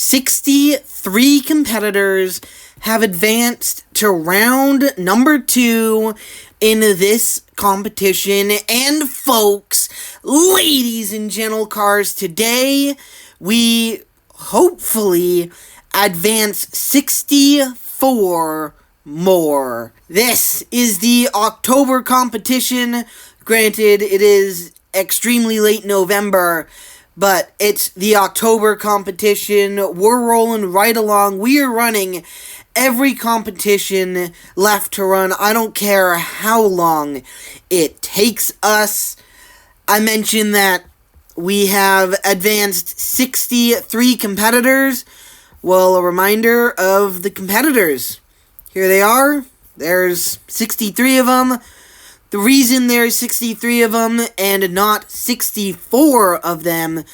63 competitors have advanced to round number 2 in this competition. And folks, ladies and gentle cars, today we hopefully advance 64 more. This is the October competition. Granted, it is extremely late November, but it's the October competition. We're rolling right along. We are running every competition left to run. I don't care how long it takes us. I mentioned that we have advanced 63 competitors. Well, a reminder of the competitors. Here they are. There's 63 of them. The reason there's 63 of them and not 64 of them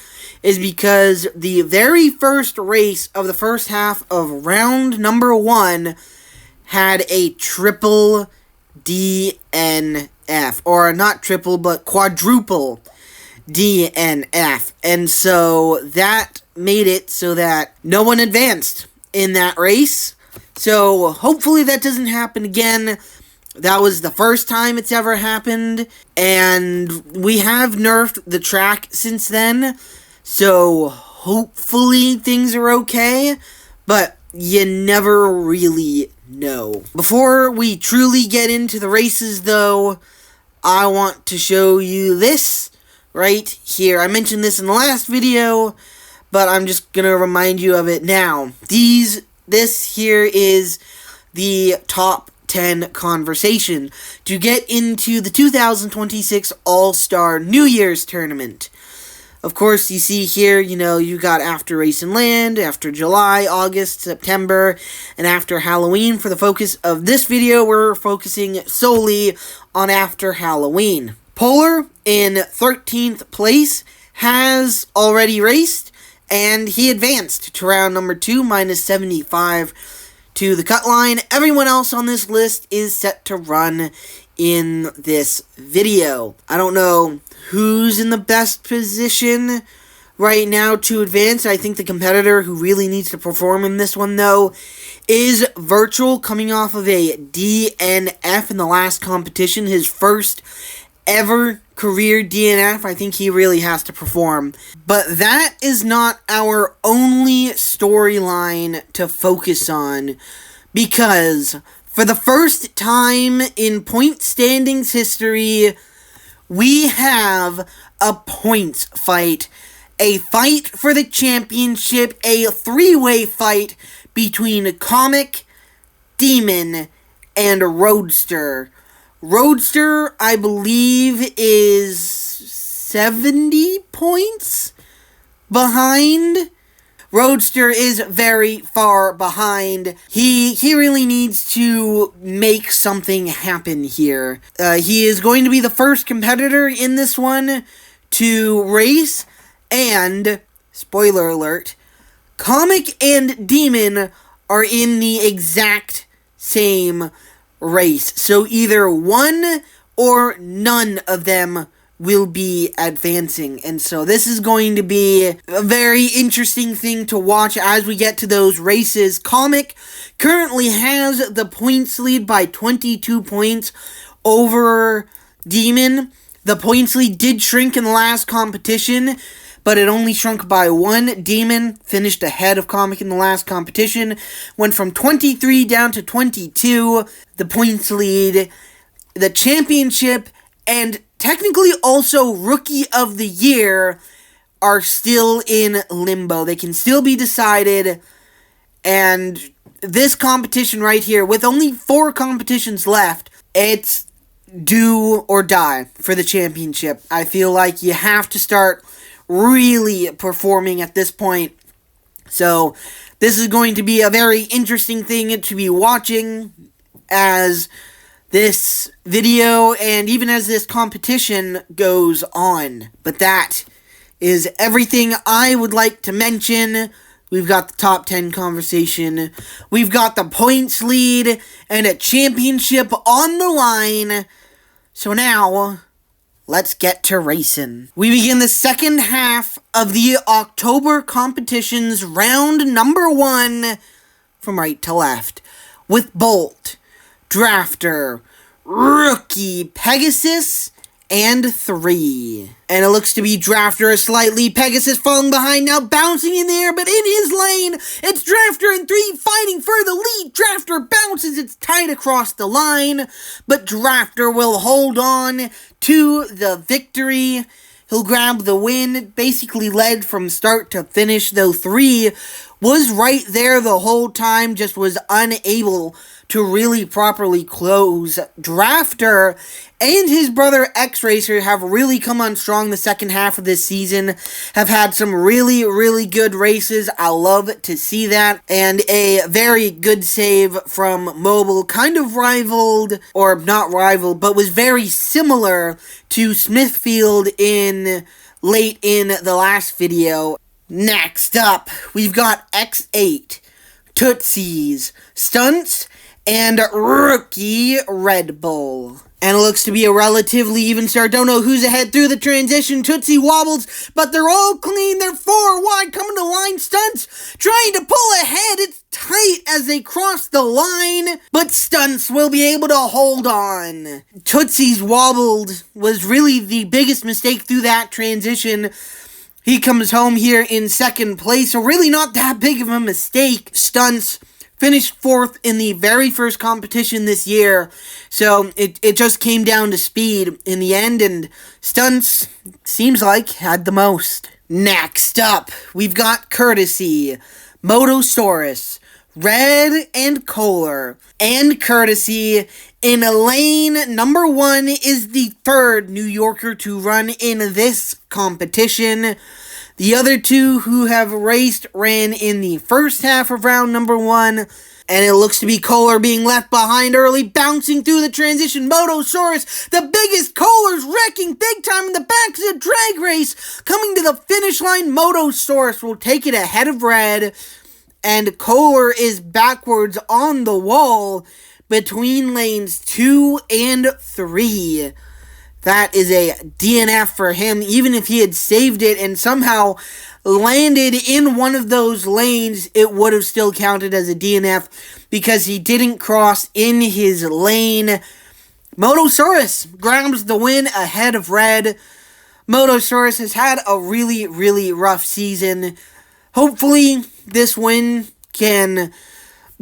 is because the very first race of the first half of round number 1 had a triple DNF. Or not triple, but quadruple DNF. And so that made it so that no one advanced in that race. So hopefully that doesn't happen again. That was the first time it's ever happened, and we have nerfed the track since then, so hopefully things are okay, but you never really know. Before we truly get into the races, though, I want to show you this right here. I mentioned this in the last video, but I'm just going to remind you of it now. This here is the top 10 conversation to get into the 2026 All-Star New Year's Tournament. Of course, you see here, you got After Race and Land, after July, August, September, and after Halloween. For the focus of this video, we're focusing solely on after Halloween. Polar, in 13th place, has already raced, and he advanced to round number 2, minus 75 to the cut line. Everyone else on this list is set to run in this video. I don't know who's in the best position right now to advance. I think the competitor who really needs to perform in this one, though, is Virtual, coming off of a DNF in the last competition. His first ever career DNF. I think he really has to perform. But that is not our only storyline to focus on, because for the first time in point standings history, we have a points fight. A fight for the championship, a three-way fight between Comic, Demon, and Roadster. Roadster, I believe, is 70 points behind. Roadster is very far behind. He really needs to make something happen here. He is going to be the first competitor in this one to race, and, spoiler alert, Comic and Demon are in the exact same race. So either one or none of them will be advancing. And so this is going to be a very interesting thing to watch as we get to those races. Comic currently has the points lead by 22 points over Demon. The points lead did shrink in the last competition, but it only shrunk by 1. Demon finished ahead of Comic in the last competition, went from 23 down to 22. The points lead, the championship, and technically also Rookie of the Year are still in limbo. They can still be decided, and this competition right here, with only 4 competitions left, it's do or die for the championship. I feel like you have to start really performing at this point. So this is going to be a very interesting thing to be watching as this video and even as this competition goes on. But that is everything I would like to mention. We've got the top 10 conversation. We've got the points lead and a championship on the line. So now, let's get to racing. We begin the second half of the October competition's round number 1 from right to left with Bolt, Drafter, Rookie, Pegasus, and 3. And it looks to be Drafter is slightly, Pegasus falling behind now, bouncing in the air, but in his lane, it's Drafter and 3 fighting for the lead. Drafter bounces, it's tight across the line, but Drafter will hold on to the victory. He'll grab the win, basically led from start to finish, though 3 was right there the whole time, just was unable to really properly close. Drafter and his brother X-Racer have really come on strong the second half of this season, have had some really, really good races. I love to see that, and a very good save from Mobile, kind of rivaled, or not rivaled, but was very similar to Smithfield late in the last video. Next up, we've got X8, Tootsies, Stunts, and Rookie Red Bull. And it looks to be a relatively even start. Don't know who's ahead through the transition. Tootsie wobbles, but they're all clean. They're 4 wide, coming to line. Stunts trying to pull ahead. It's tight as they cross the line, but Stunts will be able to hold on. Tootsie's wobbled was really the biggest mistake through that transition. He comes home here in second place, so really not that big of a mistake. Stunts finished 4th in the very first competition this year, so it just came down to speed in the end, and Stunts, seems like, had the most. Next up, we've got Courtesy, Motosaurus, Red, and Kohler. And Courtesy in lane number 1 is the 3rd New Yorker to run in this competition. The other 2 who have raced ran in the first half of round number 1, and it looks to be Kohler being left behind early, bouncing through the transition. Motosaurus, the biggest, Kohler's wrecking big time in the back of the drag race. Coming to the finish line, Motosaurus will take it ahead of Red, and Kohler is backwards on the wall between lanes 2 and 3. That is a DNF for him. Even if he had saved it and somehow landed in one of those lanes, it would have still counted as a DNF because he didn't cross in his lane. Motosaurus grabs the win ahead of Red. Motosaurus has had a really, really rough season. Hopefully, this win can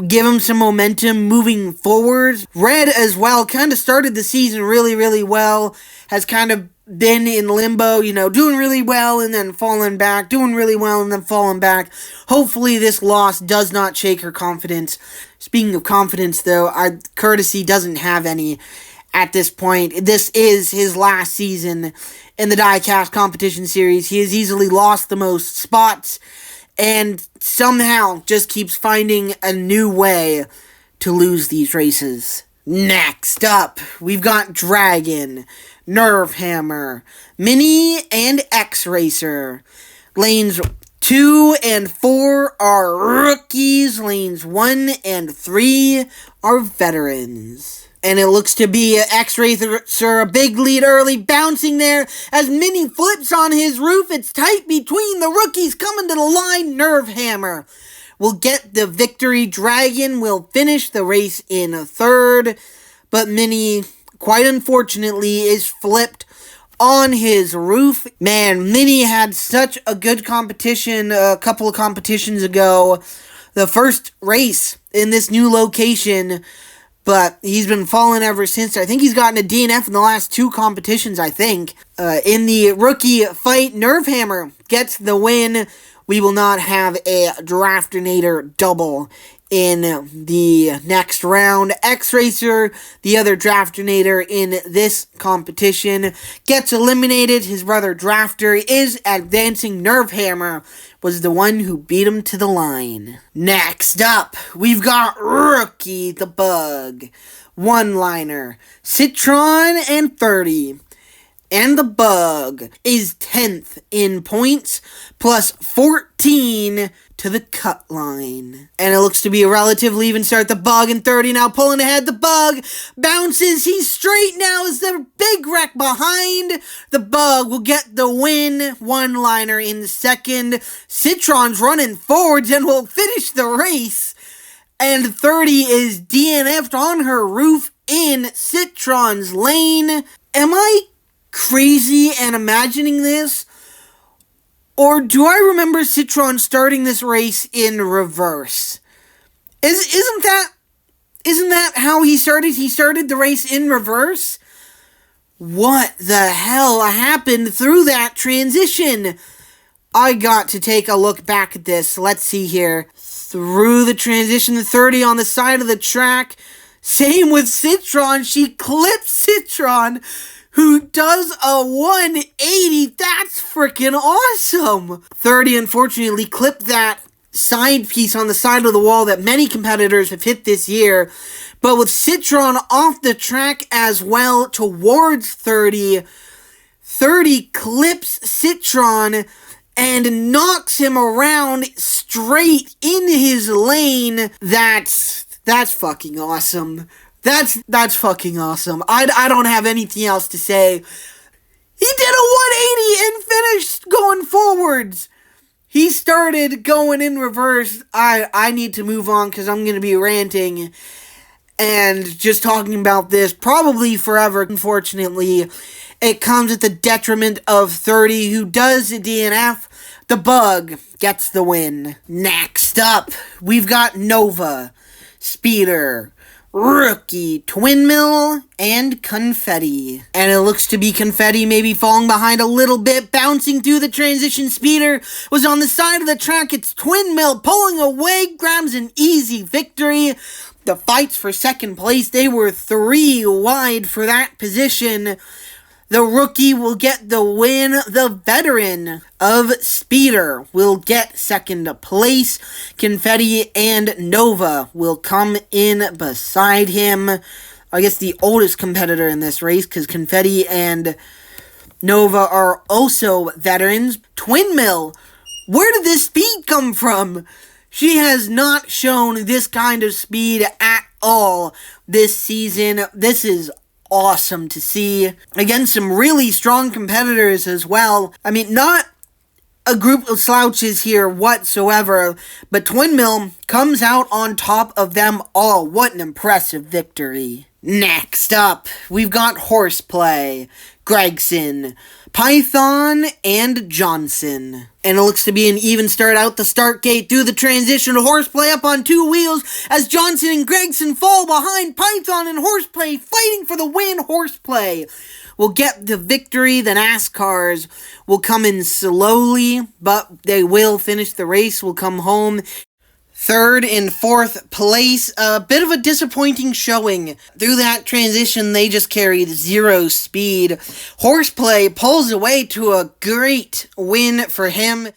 give him some momentum moving forward. Red as well kind of started the season really, really well. Has kind of been in limbo, doing really well and then falling back, doing really well and then falling back. Hopefully this loss does not shake her confidence. Speaking of confidence, though, Courtesy doesn't have any at this point. This is his last season in the Diecast competition series. He has easily lost the most spots and somehow just keeps finding a new way to lose these races. Next up, we've got Dragon, Nerve Hammer, Mini, and X-Racer. Lanes 2 and 4 are rookies. Lanes 1 and 3 are veterans. And it looks to be X-Racer, a big lead early, bouncing there as Mini flips on his roof. It's tight between the rookies coming to the line. Nerve Hammer will get the victory. Dragon will finish the race in 3rd, but Mini, quite unfortunately, is flipped on his roof. Man, Mini had such a good competition a couple of competitions ago. The first race in this new location, but he's been falling ever since. I think he's gotten a DNF in the last 2 competitions, I think. In the rookie fight, Nerve Hammer gets the win. We will not have a Drafternator double in the next round. X-Racer, the other Drafternator in this competition, gets eliminated. His brother Drafter is advancing. Nerve Hammer was the one who beat him to the line. Next up, we've got Rookie the Bug, One-Liner, Citron, and 30. And the Bug is 10th in points, plus 14 to the cut line. And it looks to be a relatively even start. The Bug in 30 now, pulling ahead. The Bug bounces. He's straight now as the big wreck behind. The Bug will get the win. One-liner in the second. Citron's running forwards and will finish the race. And 30 is DNF'd on her roof in Citron's lane. Am I crazy and imagining this? Or do I remember Citron starting this race in reverse? Isn't that how he started? He started the race in reverse? What the hell happened through that transition? I got to take a look back at this. Let's see here. Through the transition to 30 on the side of the track. Same with Citron. She clips Citron, who does a 180. That's freaking awesome. 30 unfortunately clipped that side piece on the side of the wall that many competitors have hit this year. But with Citron off the track as well towards 30, 30 clips Citron and knocks him around straight in his lane. That's fucking awesome. That's fucking awesome. I don't have anything else to say. He did a 180 and finished going forwards. He started going in reverse. I need to move on because I'm going to be ranting and just talking about this probably forever. Unfortunately, it comes at the detriment of 30, who does the DNF. The Bug gets the win. Next up, we've got Nova, Speeder, Rookie, Twin Mill, and Confetti. And it looks to be Confetti maybe falling behind a little bit, bouncing through the transition. Speeder was on the side of the track. It's Twin Mill pulling away, grabs an easy victory. The fights for second place, they were 3 wide for that position. The Rookie will get the win. The veteran of Speeder will get second place. Confetti and Nova will come in beside him. I guess the oldest competitor in this race, because Confetti and Nova are also veterans. Twin Mill, where did this speed come from? She has not shown this kind of speed at all this season. This is awesome to see. Against some really strong competitors as well. I mean, not a group of slouches here whatsoever, but Twin Mill comes out on top of them all. What an impressive victory. Next up, we've got Horseplay, Gregson, Python, and Johnson. And it looks to be an even start out the start gate through the transition. Horseplay up on 2 wheels as Johnson and Gregson fall behind Python and Horseplay fighting for the win. Horseplay will get the victory. The NASCARs will come in slowly, but they will finish the race, will come home. 3rd and 4th place, a bit of a disappointing showing. Through that transition, they just carried 0 speed. Horseplay pulls away to a great win for him.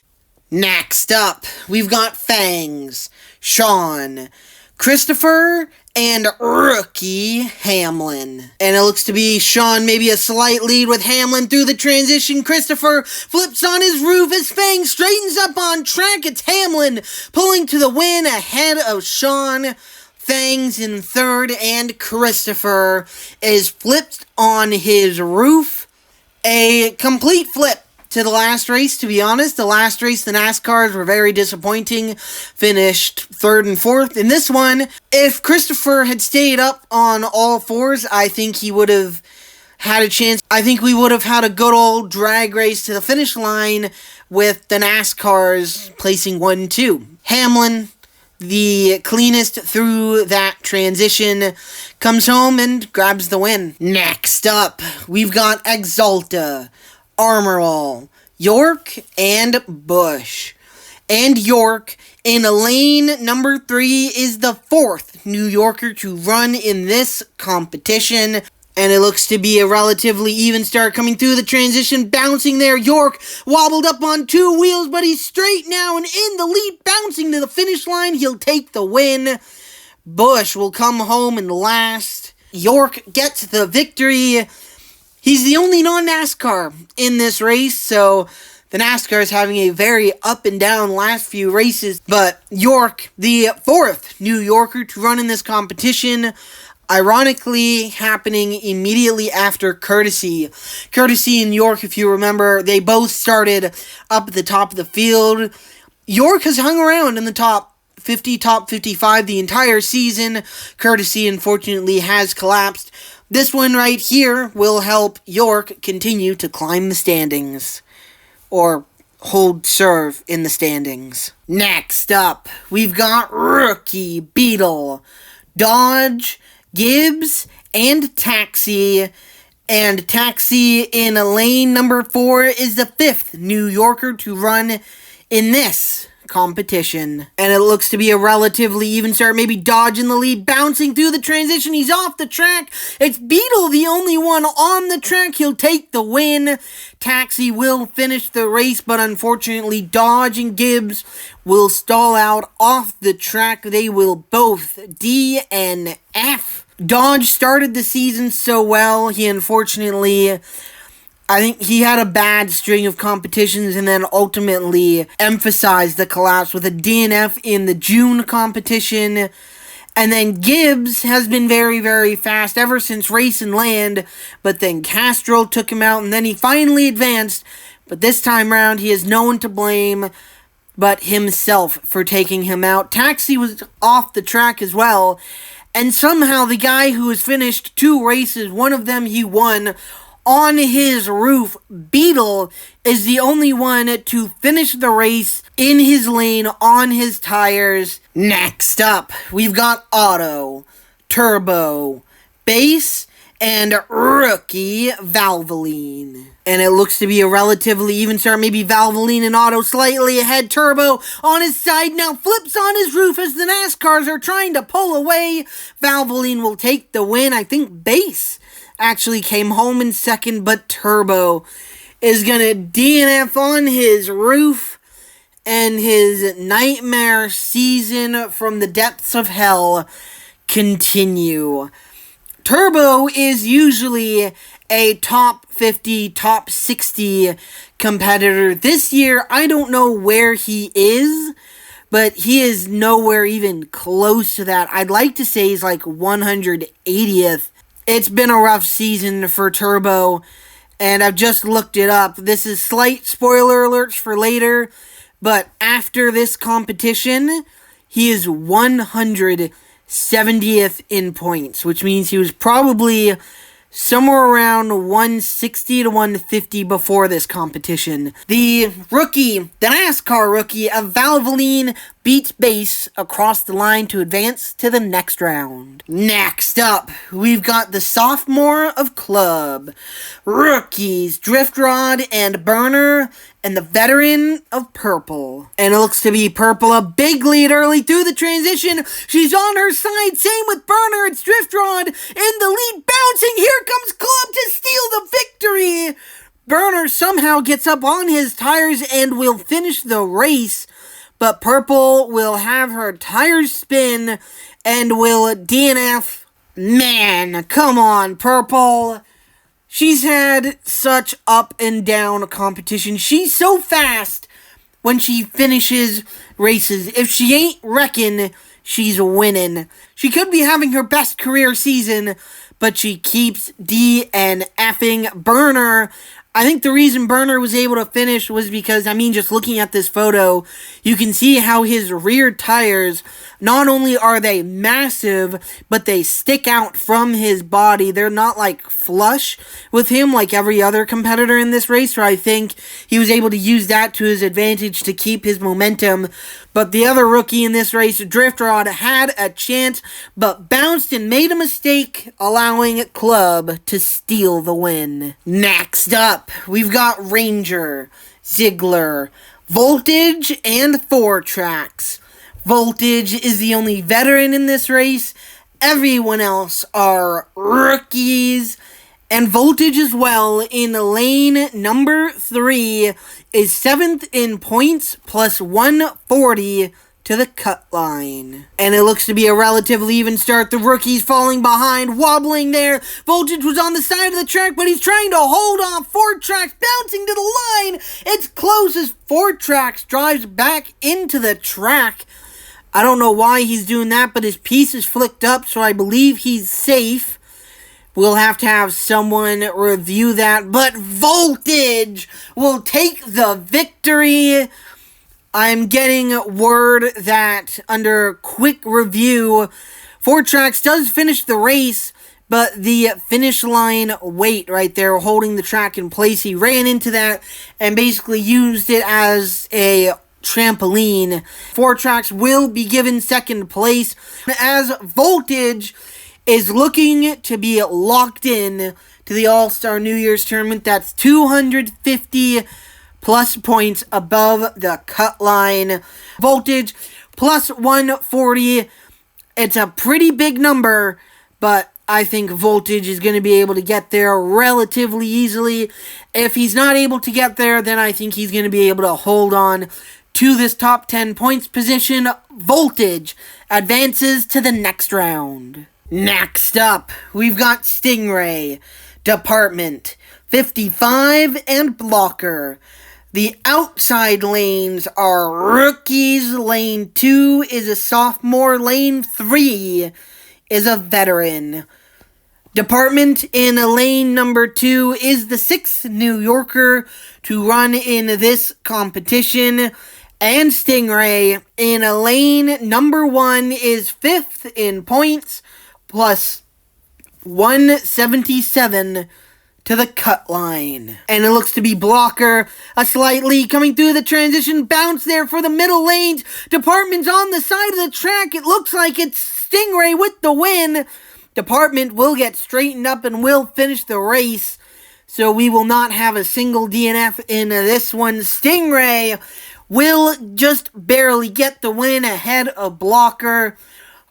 Next up, we've got Fangs, Sean, Christopher, and Rookie Hamlin. And it looks to be Sean maybe a slight lead with Hamlin through the transition. Christopher flips on his roof as Fang straightens up on track. It's Hamlin pulling to the win ahead of Sean. Fangs in 3rd, and Christopher is flipped on his roof. A complete flip to the last race, to be honest. The last race, the NASCARs were very disappointing. Finished 3rd and 4th. In this one, if Christopher had stayed up on all fours, I think he would have had a chance. I think we would have had a good old drag race to the finish line with the NASCARs placing 1 2. Hamlin, the cleanest through that transition, comes home and grabs the win. Next up, we've got Exalta, Armorall, York, and Busch. And York, in lane number 3, is the 4th New Yorker to run in this competition. And it looks to be a relatively even start coming through the transition, bouncing there. York wobbled up on 2 wheels, but he's straight now and in the lead, bouncing to the finish line. He'll take the win. Busch will come home in last. York gets the victory. He's the only non-NASCAR in this race, so the NASCAR is having a very up and down last few races. But York, the fourth New Yorker to run in this competition, ironically happening immediately after Courtesy. Courtesy and York, if you remember, they both started up at the top of the field. York has hung around in the top 50, top 55 the entire season. Courtesy, unfortunately, has collapsed. This one right here will help York continue to climb the standings. Or hold serve in the standings. Next up, we've got Rookie Beetle, Dodge, Gibbs, and Taxi. And Taxi in lane number 4 is the 5th New Yorker to run in this competition. And it looks to be a relatively even start. Maybe Dodge in the lead, bouncing through the transition. He's off the track. It's Beetle, the only one on the track. He'll take the win. Taxi will finish the race, but unfortunately Dodge and Gibbs will stall out off the track. They will both DNF. Dodge started the season so well. He unfortunately, I think he had a bad string of competitions and then ultimately emphasized the collapse with a DNF in the June competition. And then Gibbs has been very, very fast ever since Race and Land, but then Castro took him out and then he finally advanced. But this time around, he has no one to blame but himself for taking him out. Taxi was off the track as well. And somehow the guy who has finished 2 races, one of them he won, on his roof, Beetle is the only one to finish the race in his lane on his tires. Next up, we've got Auto, Turbo, Base, and Rookie Valvoline. And it looks to be a relatively even start. Maybe Valvoline and Auto slightly ahead. Turbo on his side now flips on his roof as the NASCARs are trying to pull away. Valvoline will take the win. I think Base actually came home in second, but Turbo is gonna DNF on his roof, and his nightmare season from the depths of hell continue. Turbo is usually a top 50, top 60 competitor. This year, I don't know where he is, but he is nowhere even close to that. I'd like to say he's like 180th. It's been a rough season for Turbo, and I've just looked it up. This is slight spoiler alerts for later, but after this competition, he is 170th in points, which means he was probably somewhere around 160 to 150 before this competition. The NASCAR rookie of Valvoline beats Base across the line to advance to the next round. Next up, we've got the sophomore of Club, rookies Drift Rod and Burner, and the veteran of Purple. And it looks to be Purple a big lead early through the transition. She's on her side. Same with Burner. It's Drift Rod in the lead, bouncing. Here comes Club to steal the victory. Burner somehow gets up on his tires and will finish the race. But Purple will have her tires spin and will DNF. Man, come on, Purple. She's had such up and down competition. She's so fast when she finishes races. If she ain't wrecking, she's winning. She could be having her best career season, but she keeps DNFing. Burner, I think the reason Burner was able to finish was because, just looking at this photo, you can see how his rear tires, not only are they massive, but they stick out from his body. They're not flush with him like every other competitor in this race, so I think he was able to use that to his advantage to keep his momentum. But the other rookie in this race, Drift Rod, had a chance, but bounced and made a mistake, allowing Club to steal the win. Next up, we've got Ranger, Ziegler, Voltage, and 4 Tracks. Voltage is the only veteran in this race. Everyone else are rookies. And Voltage as well in lane number 3 is 7th in points plus 140 to the cut line. And it looks to be a relatively even start. The rookie's falling behind, wobbling there. Voltage was on the side of the track, but he's trying to hold off Fortrax, bouncing to the line. It's close as Fortrax drives back into the track. I don't know why he's doing that, but his piece is flicked up, so I believe he's safe. We'll have to have someone review that, but Voltage will take the victory. I'm getting word that under quick review, Fortrax does finish the race, but the finish line weight right there holding the track in place, he ran into that and basically used it as a trampoline. Fortrax will be given second place as Voltage is looking to be locked in to the All-Star New Year's Tournament. That's 250 plus points above the cut line. Voltage plus 140. It's a pretty big number, but I think Voltage is going to be able to get there relatively easily. If he's not able to get there, then I think he's going to be able to hold on to this top 10 points position. Voltage advances to the next round. Next up, we've got Stingray, Department, 55, and Blocker. The outside lanes are rookies. Lane 2 is a sophomore. Lane 3 is a veteran. Department in lane number 2 is the 6th New Yorker to run in this competition. And Stingray in lane number 1 is 5th in points, plus 177 to the cut line. And it looks to be Blocker, a slight lead coming through the transition, bounce there for the middle lanes. Department's on the side of the track. It looks like it's Stingray with the win. Department will get straightened up and will finish the race. So we will not have a single DNF in this one. Stingray will just barely get the win ahead of Blocker.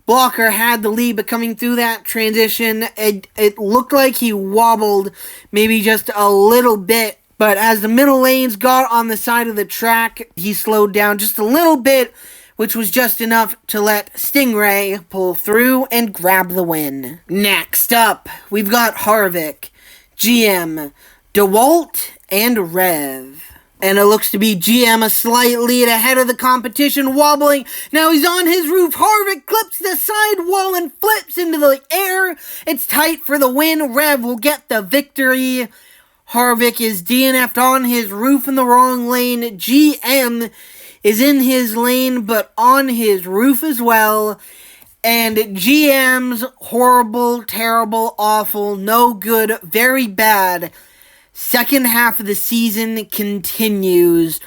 Blocker had the lead, but coming through that transition, it looked like he wobbled maybe just a little bit. But as the middle lanes got on the side of the track, he slowed down just a little bit, which was just enough to let Stingray pull through and grab the win. Next up, we've got Harvick, GM, DeWalt, and Rev. And it looks to be GM a slight lead ahead of the competition, wobbling. Now he's on his roof. Harvick clips the sidewall and flips into the air. It's tight for the win. Rev will get the victory. Harvick is DNF'd on his roof in the wrong lane. GM is in his lane, but on his roof as well. And GM's horrible, terrible, awful, no good, very bad second half of the season continues.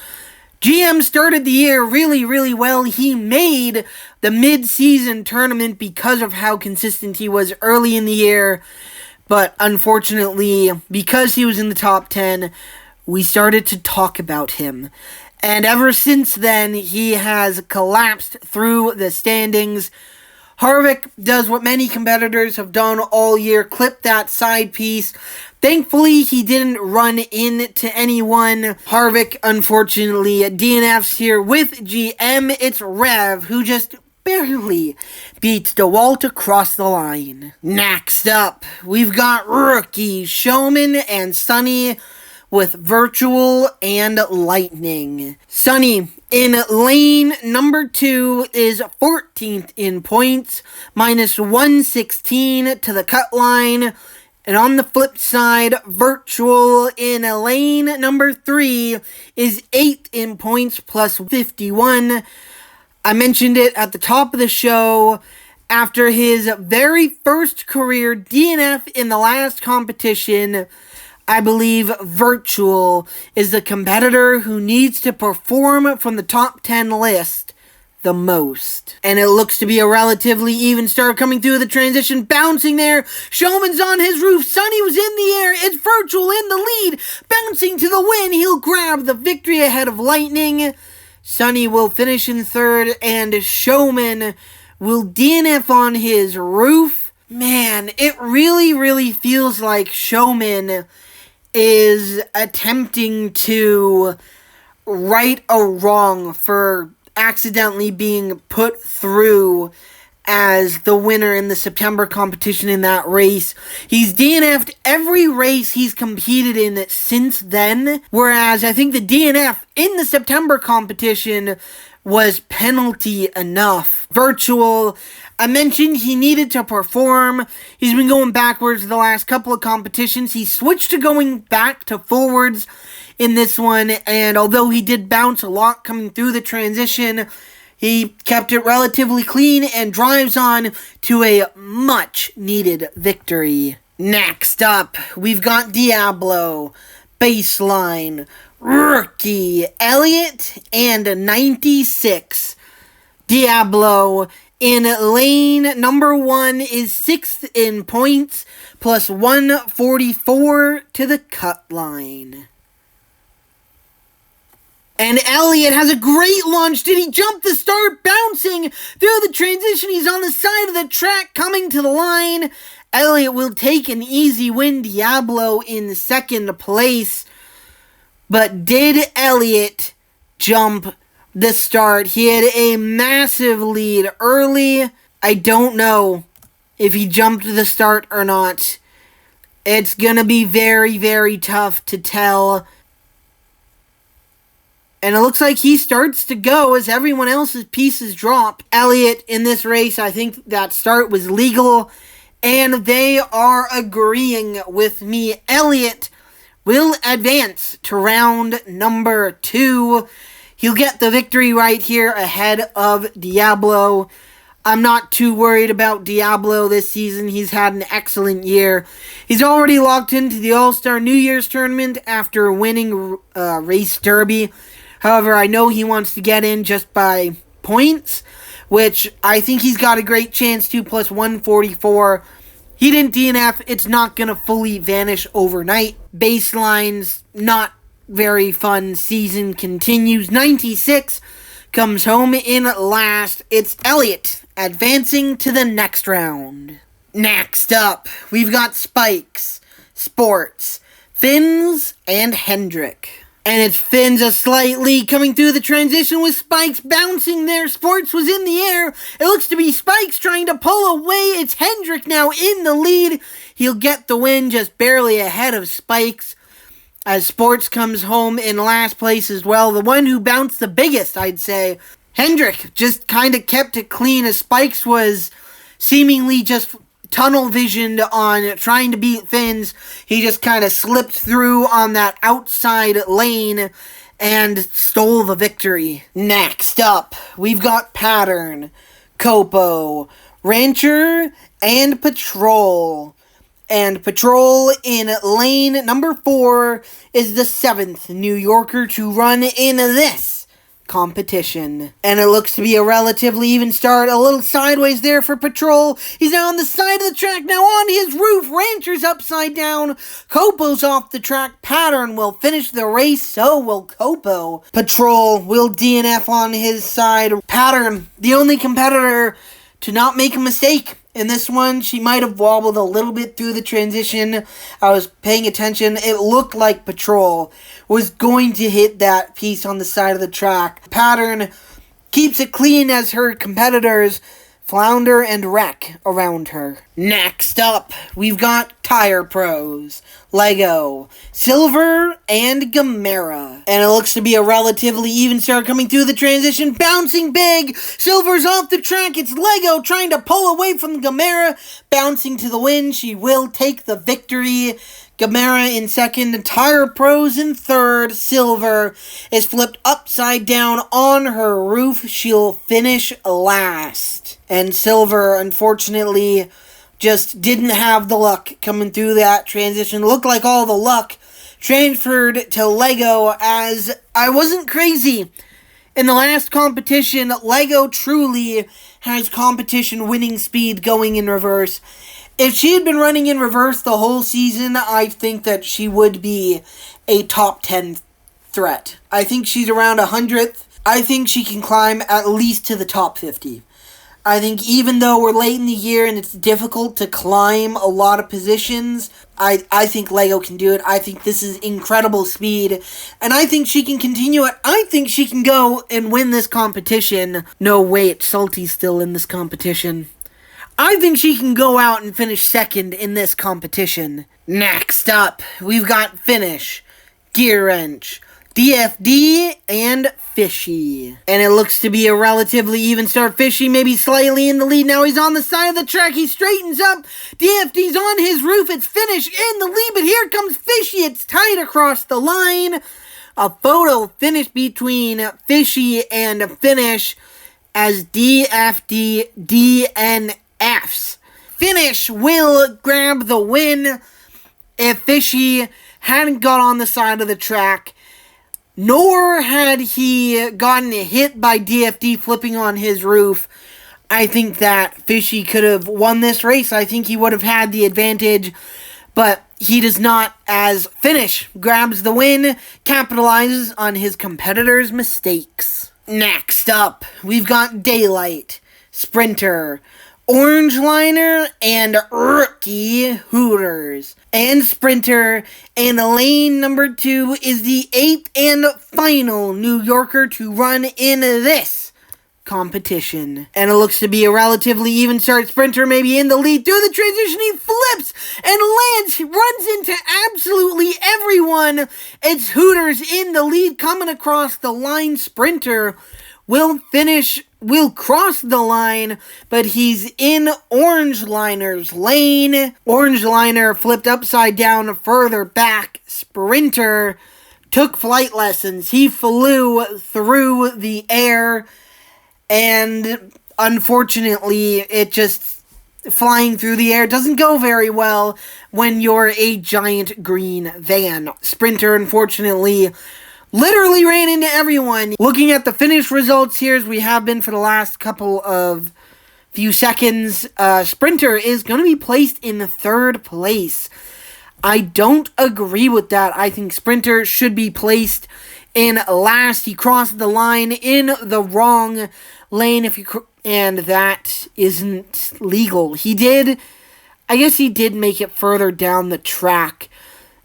GM started the year really, really well. He made the mid-season tournament because of how consistent he was early in the year. But unfortunately, because he was in the top 10, we started to talk about him. And ever since then, he has collapsed through the standings. Harvick does what many competitors have done all year, clip that side piece. Thankfully, he didn't run into anyone. Harvick, unfortunately, DNFs here with GM. It's Rev, who just barely beats DeWalt across the line. Next up, we've got rookies Showman and Sunny with Virtual and Lightning. Sunny in lane number 2 is 14th in points, minus 116 to the cut line. And on the flip side, Virtual in lane number 3 is 8th in points, plus 51. I mentioned it at the top of the show. After his very first career DNF in the last competition, I believe Virtual is the competitor who needs to perform from the top 10 list the most. And it looks to be a relatively even start coming through the transition, bouncing there. Showman's on his roof. Sunny was in the air. It's Virtual in the lead, bouncing to the win. He'll grab the victory ahead of Lightning. Sunny will finish in third, and Showman will DNF on his roof. Man, it really, really feels like Showman is attempting to right a wrong for accidentally being put through as the winner in the September competition in that race. He's DNF'd every race he's competed in since then, whereas I think the DNF in the September competition was penalty enough. Virtual, I mentioned he needed to perform. He's been going backwards the last couple of competitions. He switched to going back to forwards in this one, and although he did bounce a lot coming through the transition, he kept it relatively clean and drives on to a much-needed victory. Next up, we've got Diablo, Baseline, Rookie, Elliott, and 96. Diablo in lane number 1 is 6th in points, plus 144 to the cut line. And Elliott has a great launch. Did he jump the start, bouncing through the transition? He's on the side of the track, coming to the line. Elliott will take an easy win. Diablo in second place. But did Elliott jump the start? He had a massive lead early. I don't know if he jumped the start or not. It's gonna be very, very tough to tell. And it looks like he starts to go as everyone else's pieces drop. Elliott in this race, I think that start was legal. And they are agreeing with me. Elliott will advance to round number 2. He'll get the victory right here ahead of Diablo. I'm not too worried about Diablo this season. He's had an excellent year. He's already locked into the All-Star New Year's tournament after winning Race Derby. However, I know he wants to get in just by points, which I think he's got a great chance to, plus 144. He didn't DNF. It's not going to fully vanish overnight. Baseline's not very fun season continues. 96 comes home in last. It's Elliott advancing to the next round. Next up, we've got Spikes, Sports, Finns, and Hendrick. And it's Finns a slight lead coming through the transition with Spikes bouncing there. Sports was in the air. It looks to be Spikes trying to pull away. It's Hendrick now in the lead. He'll get the win just barely ahead of Spikes as Sports comes home in last place as well. The one who bounced the biggest, I'd say. Hendrick just kind of kept it clean as Spikes was seemingly just tunnel visioned on trying to beat Finns. He just kind of slipped through on that outside lane and stole the victory. Next up, we've got Pattern, Copo, Rancher, and Patrol. And Patrol in lane number 4 is the 7th New Yorker to run in this competition. And it looks to be a relatively even start. A little sideways there for Patrol. He's now on the side of the track, now on his roof. Rancher's upside down. Copo's off the track. Pattern will finish the race, so will Copo. Patrol will DNF on his side. Pattern, the only competitor to not make a mistake. In this one, she might have wobbled a little bit through the transition. I was paying attention. It looked like Patrol was going to hit that piece on the side of the track. Pattern keeps it clean as her competitors flounder and wreck around her. Next up, we've got Tire Pros, Lego, Silver, and Gamera. And it looks to be a relatively even start coming through the transition, bouncing big. Silver's off the track. It's Lego trying to pull away from Gamera, bouncing to the win. She will take the victory. Gamera in second, Tire Pros in third. Silver is flipped upside down on her roof. She'll finish last. And Silver, unfortunately, just didn't have the luck coming through that transition. Looked like all the luck transferred to Lego, as I wasn't crazy. In the last competition, Lego truly has competition winning speed going in reverse. If she had been running in reverse the whole season, I think that she would be a top 10 threat. I think she's around 100th. I think she can climb at least to the top 50. I think even though we're late in the year and it's difficult to climb a lot of positions, I think Lego can do it. I think this is incredible speed, and I think she can continue it. I think she can go and win this competition. No, wait, Salty's still in this competition. I think she can go out and finish second in this competition. Next up, we've got Finish, Gear Wrench, DFD, and Fishy. And it looks to be a relatively even start. Fishy maybe slightly in the lead. Now he's on the side of the track. He straightens up. DFD's on his roof. It's Finish in the lead, but here comes Fishy. It's tight across the line. A photo finish between Fishy and Finish as DFD DNFs. Finish will grab the win. If Fishy hadn't got on the side of the track, nor had he gotten hit by DFD flipping on his roof, I think that Fishy could have won this race. I think he would have had the advantage, but he does not, as Finish grabs the win, capitalizes on his competitor's mistakes. Next up, we've got Daylight, Sprinter, Orange Liner, and Rookie Hooters. And Sprinter, and lane number 2 is the 8th and final New Yorker to run in this competition. And it looks to be a relatively even start. Sprinter maybe in the lead through the transition. He flips and lands, runs into absolutely everyone. It's Hooters in the lead coming across the line. Sprinter will cross the line, but he's in Orange Liner's lane. Orange Liner flipped upside down further back. Sprinter took flight lessons. He flew through the air, and unfortunately, it just flying through the air doesn't go very well when you're a giant green van. Sprinter, unfortunately, literally ran into everyone. Looking at the finish results here, as we have been for the last couple of few seconds, Sprinter is going to be placed in 3rd place. I don't agree with that. I think Sprinter should be placed in last. He crossed the line in the wrong lane, and that isn't legal. I guess he did make it further down the track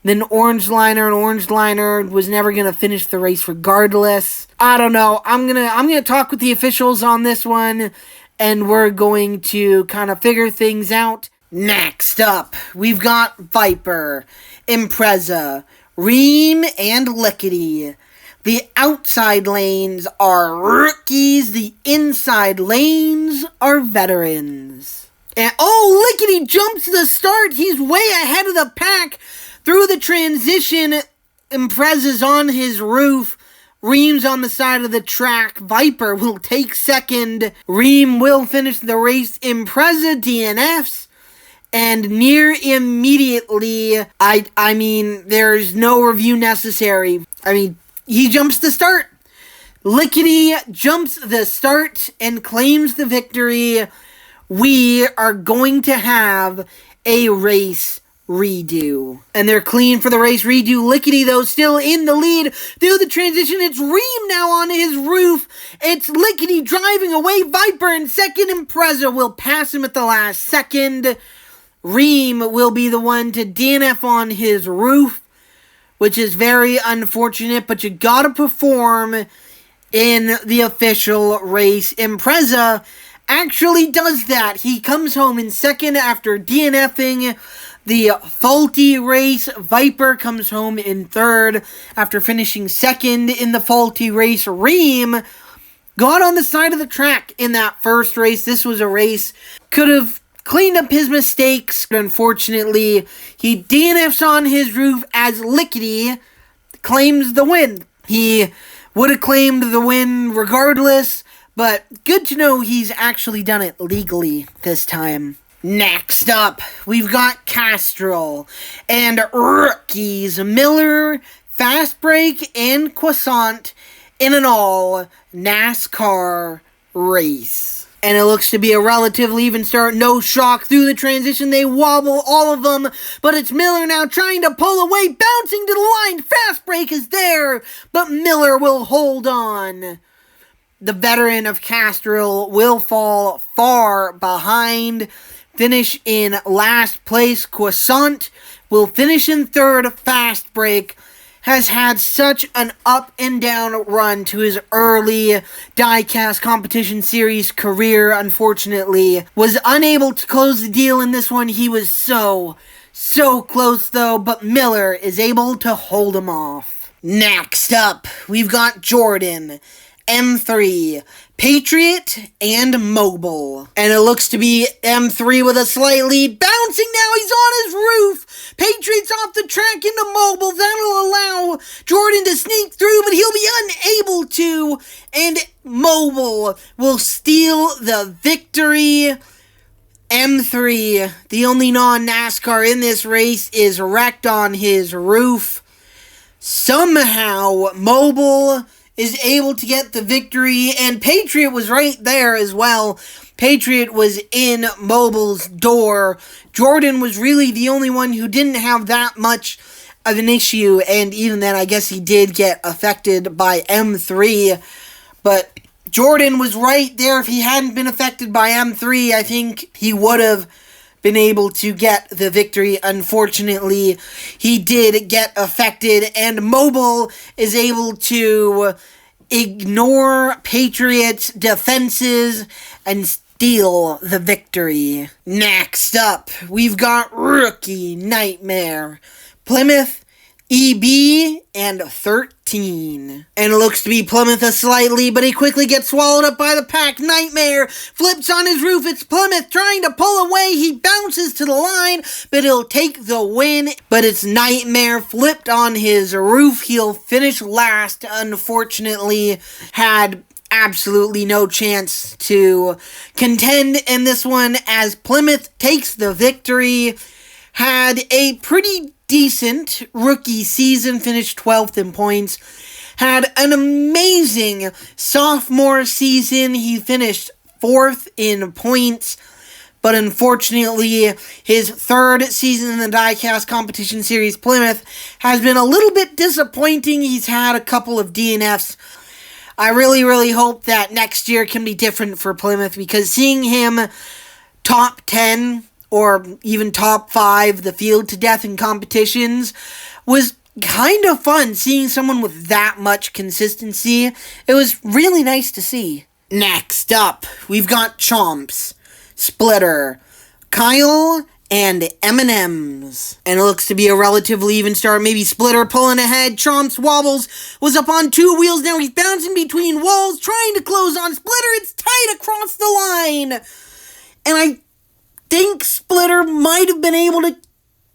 than Orange Liner, and Orange Liner was never going to finish the race regardless. I don't know. I'm gonna talk with the officials on this one, and we're going to kind of figure things out. Next up, we've got Viper, Impreza, Ream, and Lickety. The outside lanes are rookies. The inside lanes are veterans. And Lickety jumps the start. He's way ahead of the pack. Through the transition, Impreza's on his roof. Ream's on the side of the track. Viper will take second. Ream will finish the race. Impreza DNFs. And near immediately, I mean, there's no review necessary. I mean, he jumps the start. Lickety jumps the start and claims the victory. We are going to have a race redo. And they're clean for the race redo. Lickety, though, still in the lead. Through the transition, it's Ream now on his roof. It's Lickety driving away. Viper in second. Impreza will pass him at the last second. Ream will be the one to DNF on his roof, which is very unfortunate, but you gotta perform in the official race. Impreza actually does that. He comes home in second after DNFing the faulty race. Viper comes home in third after finishing second in the faulty race. Ream got on the side of the track in that first race. This was a race could have cleaned up his mistakes, but unfortunately, he DNFs on his roof as Lickety claims the win. He would have claimed the win regardless, but good to know he's actually done it legally this time. Next up, we've got Castrol and rookies Miller, Fast Break, and Croissant in an all NASCAR race. And it looks to be a relatively even start. No shock through the transition. They wobble, all of them. But it's Miller now trying to pull away. Bouncing to the line. Fast Break is there. But Miller will hold on. the veteran of Castrol will fall far behind, finish in last place. Croissant will finish in third. Fast Break has had such an up and down run to his early diecast competition series career. Unfortunately, was unable to close the deal in this one. He was so close though, but Miller is able to hold him off. Next up, we've got Jordan, M3, Patriot, and Mobile. And it looks to be M3 with a slight lead. Bouncing now, he's on his roof. Patriot's off the track into Mobile. That'll allow Jordan to sneak through, but he'll be unable to. And Mobile will steal the victory. M3, the only non-NASCAR in this race, is wrecked on his roof. Somehow, Mobile is able to get the victory, and Patriot was right there as well. Patriot was in Mobile's door. Jordan was really the only one who didn't have that much of an issue, and even then, I guess he did get affected by M3, but Jordan was right there. If he hadn't been affected by M3, I think he would have been able to get the victory. Unfortunately, he did get affected, and Mobile is able to ignore Patriots' defenses and steal the victory. Next up, we've got Rookie Nightmare, Plymouth, EB, and 13. And it looks to be Plymouth a slight lead, but he quickly gets swallowed up by the pack. Nightmare flips on his roof. It's Plymouth trying to pull away. He bounces to the line, but he'll take the win. But it's Nightmare flipped on his roof. He'll finish last. Unfortunately, had absolutely no chance to contend in this one, as Plymouth takes the victory. Had a pretty decent rookie season, finished 12th in points. Had an amazing sophomore season. He finished 4th in points. But unfortunately, his third season in the Diecast Competition Series Plymouth has been a little bit disappointing. He's had a couple of DNFs. I really hope that next year can be different for Plymouth, because seeing him top 10 or even top 5 the field to death in competitions was kind of fun. Seeing someone with that much consistency, it was really nice to see. Next up, we've got Chomps, Splitter, Kyle, and M&M's. And it looks to be a relatively even start. Maybe Splitter pulling ahead. Chomps wobbles, was up on 2 wheels. Now he's bouncing between walls, trying to close on Splitter. It's tight across the line. And I think Splitter might have been able to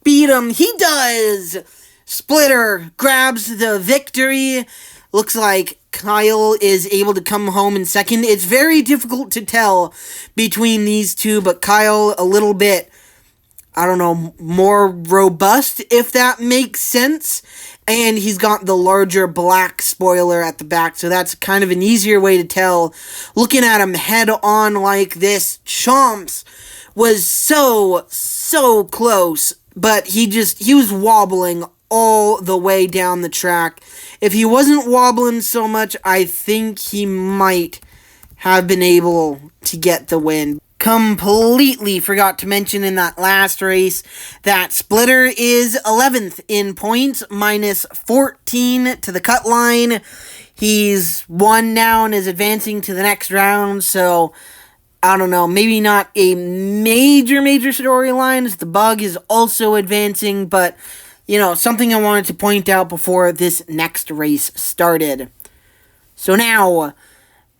beat him. He does! Splitter grabs the victory. Looks like Kyle is able to come home in second. It's very difficult to tell between these two, but Kyle a little bit, I don't know, more robust, if that makes sense. And he's got the larger black spoiler at the back, so that's kind of an easier way to tell. Looking at him head on like this, Chomps was so close, but he was wobbling all the way down the track. If he wasn't wobbling so much, I think he might have been able to get the win. Completely forgot to mention in that last race that Splitter is 11th in points, minus 14 to the cut line. He's won now and is advancing to the next round, so I don't know, maybe not a major storyline, as the Bug is also advancing, but, you know, something I wanted to point out before this next race started. So now,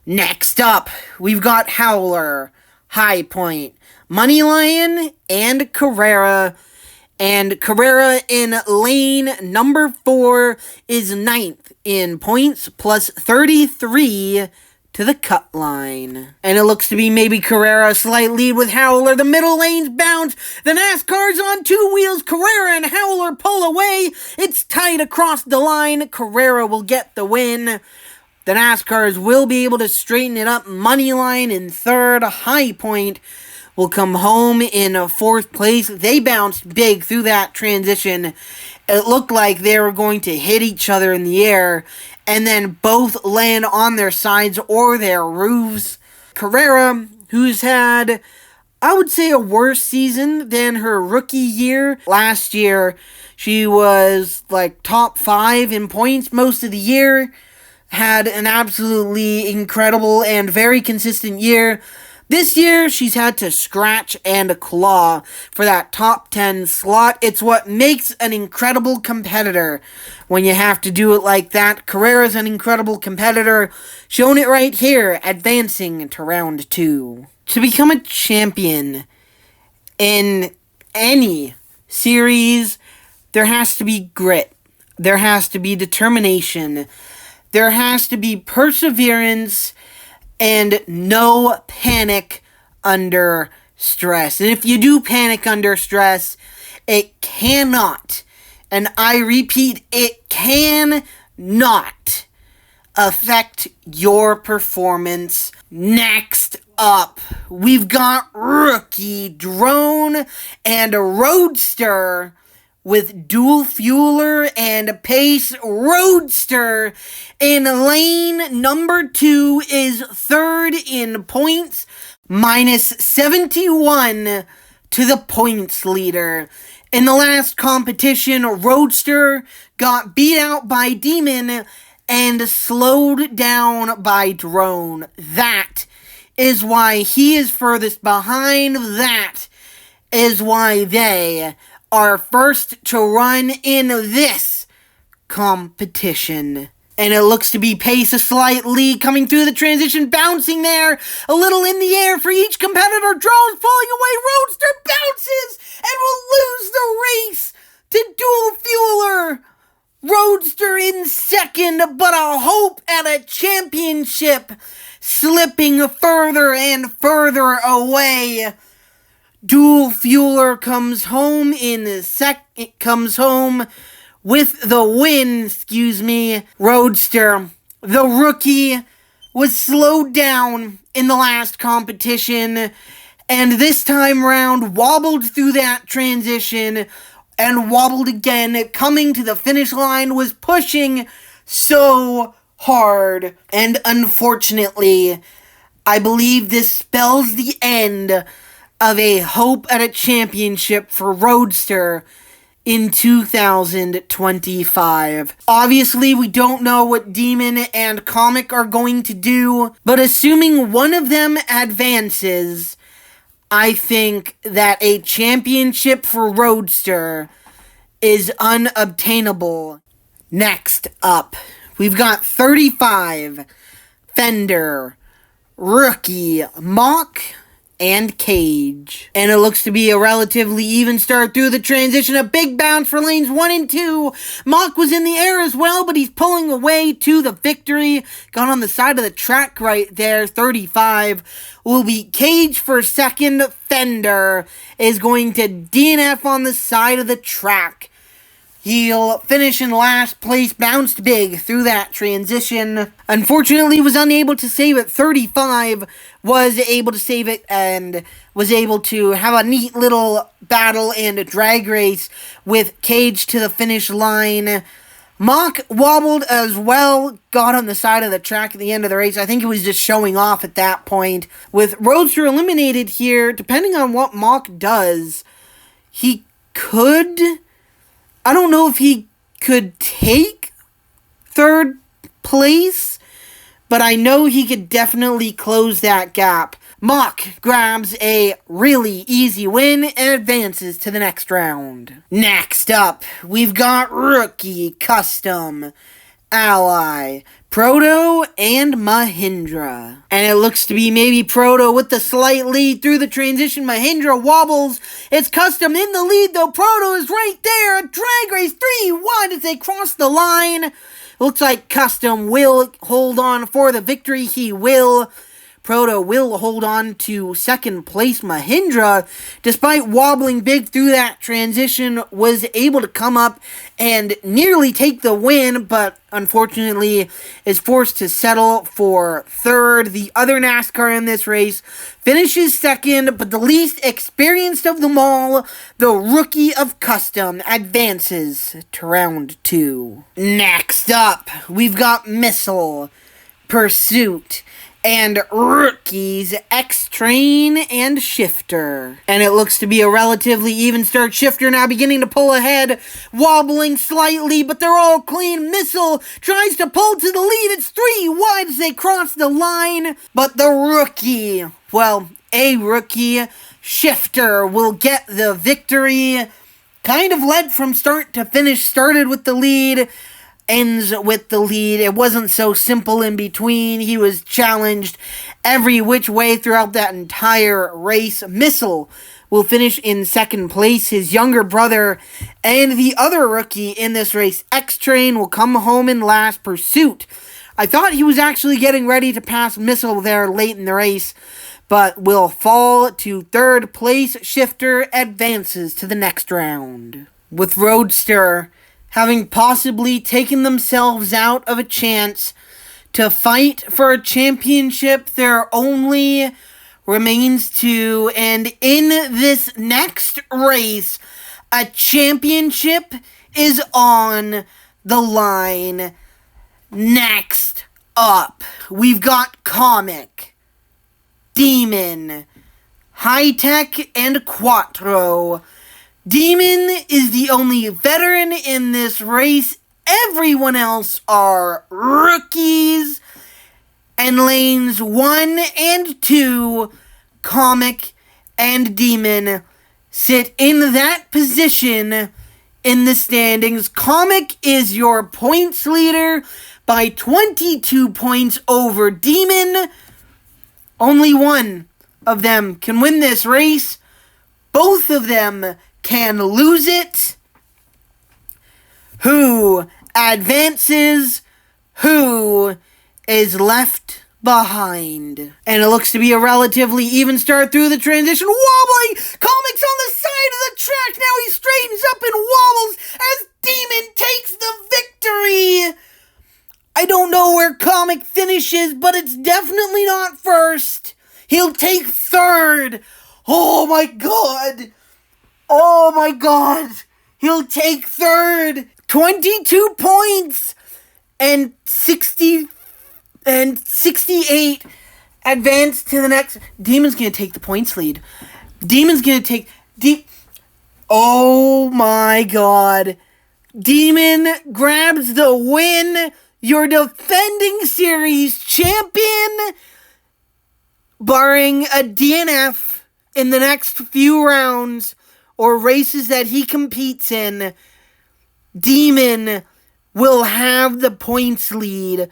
next up, we've got Howler, High Point, Money Lion, and Carrera. And Carrera in lane number 4 is 9th in points, plus 33 to the cut line. And it looks to be maybe Carrera a slight lead with Howler. The middle lane's bounce. The NASCAR's on 2 wheels. Carrera and Howler pull away. It's tight across the line. Carrera will get the win. The NASCARs will be able to straighten it up. Moneyline in third. High Point will come home in 4th place. They bounced big through that transition. It looked like they were going to hit each other in the air. and then both land on their sides or their roofs. Carrera, who's had, I would say, a worse season than her rookie year. Last year, she was like top 5 in points most of the year. Had an absolutely incredible and very consistent year. This year, she's had to scratch and claw for that top 10 slot. It's what makes an incredible competitor when you have to do it like that. Carrera's an incredible competitor, showing it right here, advancing to round 2. To become a champion in any series, there has to be grit. There has to be determination. There has to be perseverance and no panic under stress. And if you do panic under stress, it cannot, and I repeat, it cannot affect your performance. Next up, we've got Rookie Drone and a Roadster with Dual Fueler and Pace. Roadster in lane number 2 is third in points, minus 71 to the points leader. In the last competition, Roadster got beat out by Demon and slowed down by Drone. That is why he is furthest behind. That is why they are first to run in this competition. And it looks to be Pace a slight lead coming through the transition, bouncing there, a little in the air for each competitor. Drone's pulling away, Roadster bounces and will lose the race to Dual Fueler. Roadster in second, but a hope at a championship, slipping further and further away. Dual Fueler comes home with the win, Roadster, the rookie, was slowed down in the last competition, and this time round wobbled through that transition, and wobbled again, coming to the finish line, was pushing so hard, and unfortunately, I believe this spells the end of a hope at a championship for Roadster in 2025. Obviously, we don't know what Demon and Comic are going to do, but assuming one of them advances, I think that a championship for Roadster is unobtainable. Next up, we've got 35, Fender, Rookie, Mach, and Cage. And it looks to be a relatively even start through the transition. A big bounce for lanes 1 and 2. Mach was in the air as well, but he's pulling away to the victory. Got on the side of the track right there. 35 will be Cage for second. Fender is going to DNF on the side of the track. He'll finish in last place, bounced big through that transition. Unfortunately, was unable to save it. 35 was able to save it and was able to have a neat little battle and a drag race with Cage to the finish line. Mach wobbled as well, got on the side of the track at the end of the race. I think it was just showing off at that point. With Roadster eliminated here, depending on what Mach does, he could... I don't know if he could take third place, but I know he could definitely close that gap. Mach grabs a really easy win and advances to the next round. Next up, we've got Rookie, Custom, Ally, Proto, and Mahindra. And it looks to be maybe Proto with the slight lead through the transition. Mahindra wobbles. It's Custom in the lead, though. Proto is right there. A drag race 3 wide as they cross the line. Looks like Custom will hold on for the victory. He will. Proto will hold on to second place. Mahindra, despite wobbling big through that transition, was able to come up and nearly take the win, but unfortunately is forced to settle for third. The other NASCAR in this race finishes second, but the least experienced of them all, the Rookie of Custom, advances to round 2. Next up, we've got Missile, Pursuit, and Rookies, X-Train, and Shifter. And it looks to be a relatively even start. Shifter now beginning to pull ahead, wobbling slightly, but they're all clean. Missile tries to pull to the lead. It's 3 wide as they cross the line. But the Rookie, well, a Rookie, Shifter, will get the victory. Kind of led from start to finish, started with the lead, ends with the lead. It wasn't so simple in between. He was challenged every which way throughout that entire race. Missile will finish in second place. His younger brother and the other rookie in this race, X-Train, will come home in last. Pursuit, I thought he was actually getting ready to pass Missile there late in the race, but will fall to third place. Shifter advances to the next round. With Roadster having possibly taken themselves out of a chance to fight for a championship, there only remains 2, and in this next race, a championship is on the line. Next up, we've got Comic, Demon, High-Tech, and Quattro. Demon is the only veteran in this race. Everyone else are rookies. And lanes 1 and 2, Comic and Demon, sit in that position in the standings. Comic is your points leader by 22 points over Demon. Only one of them can win this race. Both of them can lose it. Who advances? Who is left behind? And it looks to be a relatively even start through the transition. Wobbling! Comic's on the side of the track. Now he straightens up and wobbles as Demon takes the victory. I don't know where Comic finishes, but it's definitely not first. He'll take third. Oh my god. Oh my god. He'll take third. 22 points and 68 advance to the next. Demon's gonna take the points lead. Demon's gonna take oh my god. Demon grabs the win. Your defending series champion, barring a DNF in the next few rounds or races that he competes in. Demon will have the points lead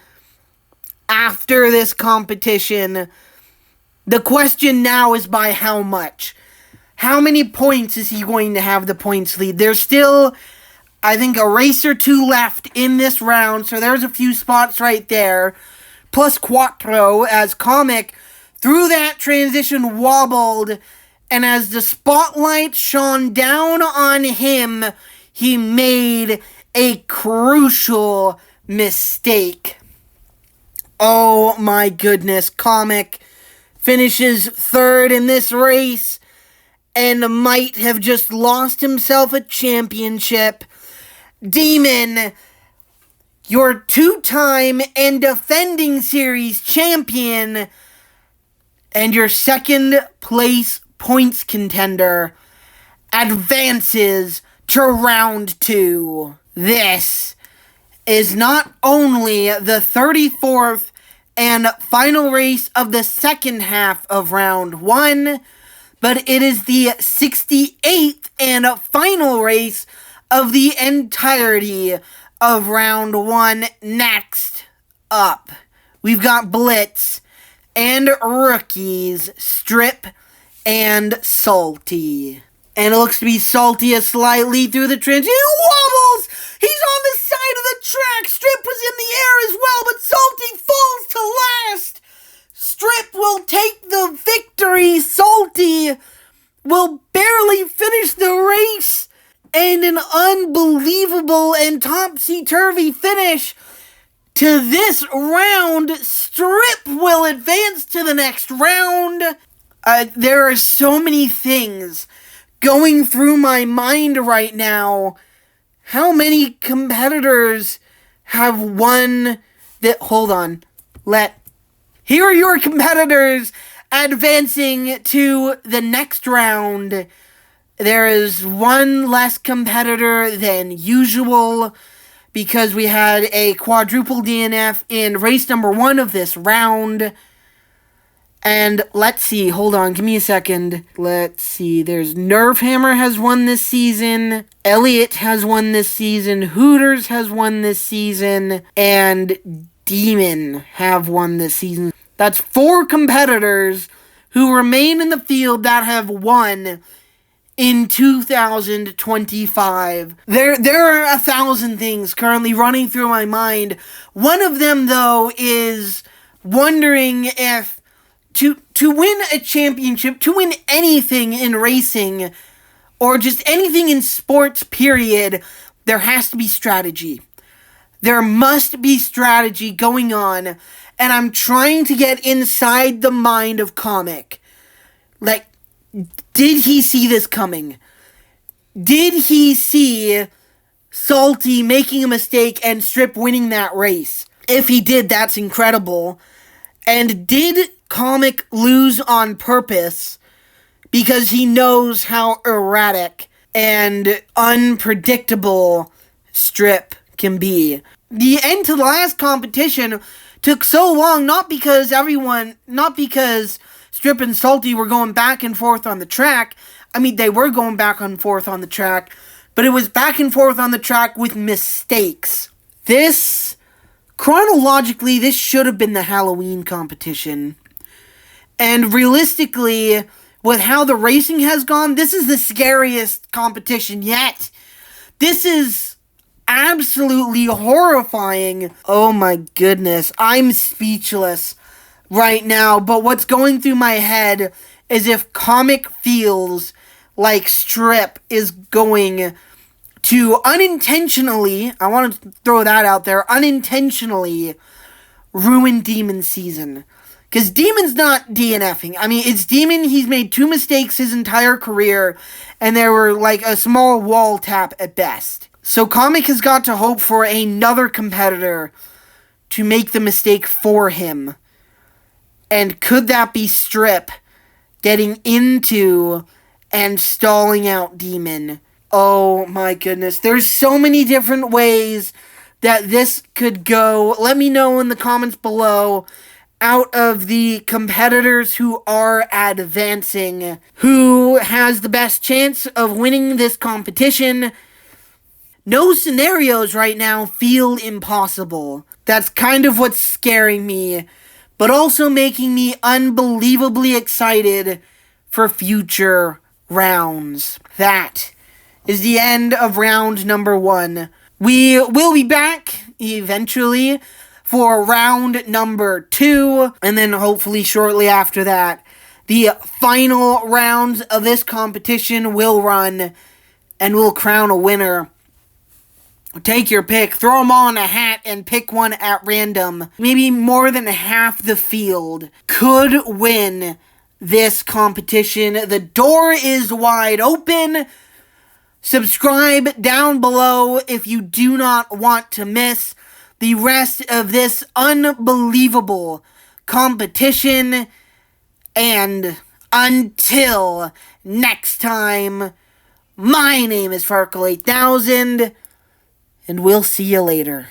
after this competition. The question now is by how much? How many points is he going to have the points lead? There's still, I think, a race or two left in this round, so there's a few spots right there. Plus Quattro, as Comic, through that transition, wobbled, and as the spotlight shone down on him, he made a crucial mistake. Oh my goodness, Comic finishes third in this race and might have just lost himself a championship. Demon, your two-time and defending series champion and your second place points contender, advances to round 2. This is not only the 34th and final race of the second half of round 1, but it is the 68th and final race of the entirety of round 1. Next up, we've got Blitz and Rookies, Strip and Salty. And it looks to be Salty slightly through the transition. He wobbles! He's on the side of the track. Strip was in the air as well, but Salty falls to last. Strip will take the victory. Salty will barely finish the race. And an unbelievable and topsy-turvy finish to this round. Strip will advance to the next round. There are so many things going through my mind right now. How many competitors have won that? Hold on. Here are your competitors advancing to the next round. There is one less competitor than usual because we had a quadruple DNF in race number 1 of this round. And let's see, hold on, give me a second. Let's see, there's Nerfhammer has won this season, Elliot has won this season, Hooters has won this season, and Demon have won this season. That's 4 competitors who remain in the field that have won in 2025. There are 1,000 things currently running through my mind. One of them, though, is wondering if to win a championship, to win anything in racing, or just anything in sports, period, there has to be strategy. There must be strategy going on, and I'm trying to get inside the mind of Comic. Like, did he see this coming? Did he see Salty making a mistake and Strip winning that race? If he did, that's incredible. And did Comic lose on purpose because he knows how erratic and unpredictable Strip can be? The end to the last competition took so long, not because Strip and Salty were going back and forth on the track. I mean, they were going back and forth on the track, but it was back and forth on the track with mistakes. Chronologically, this should have been the Halloween competition. And realistically, with how the racing has gone, this is the scariest competition yet. This is absolutely horrifying. Oh my goodness, I'm speechless right now. But what's going through my head is if Comic feels like Strip is going to unintentionally, I want to throw that out there, unintentionally ruin Demon's season. Because Demon's not DNFing. I mean, it's Demon. He's made 2 mistakes his entire career, and they were like a small wall tap at best. So Comic has got to hope for another competitor to make the mistake for him. And could that be Strip getting into and stalling out Demon? Oh my goodness. There's so many different ways that this could go. Let me know in the comments below, out of the competitors who are advancing, who has the best chance of winning this competition. No scenarios right now feel impossible. That's kind of what's scaring me, but also making me unbelievably excited for future rounds. That is the end of round number 1. We will be back eventually for round number 2, and then hopefully shortly after that, the final rounds of this competition will run, and we'll crown a winner. Take your pick, throw them all in a hat, and pick one at random. Maybe more than half the field could win this competition. The door is wide open. Subscribe down below if you do not want to miss the rest of this unbelievable competition. And until next time, my name is Farkle8000, and we'll see you later.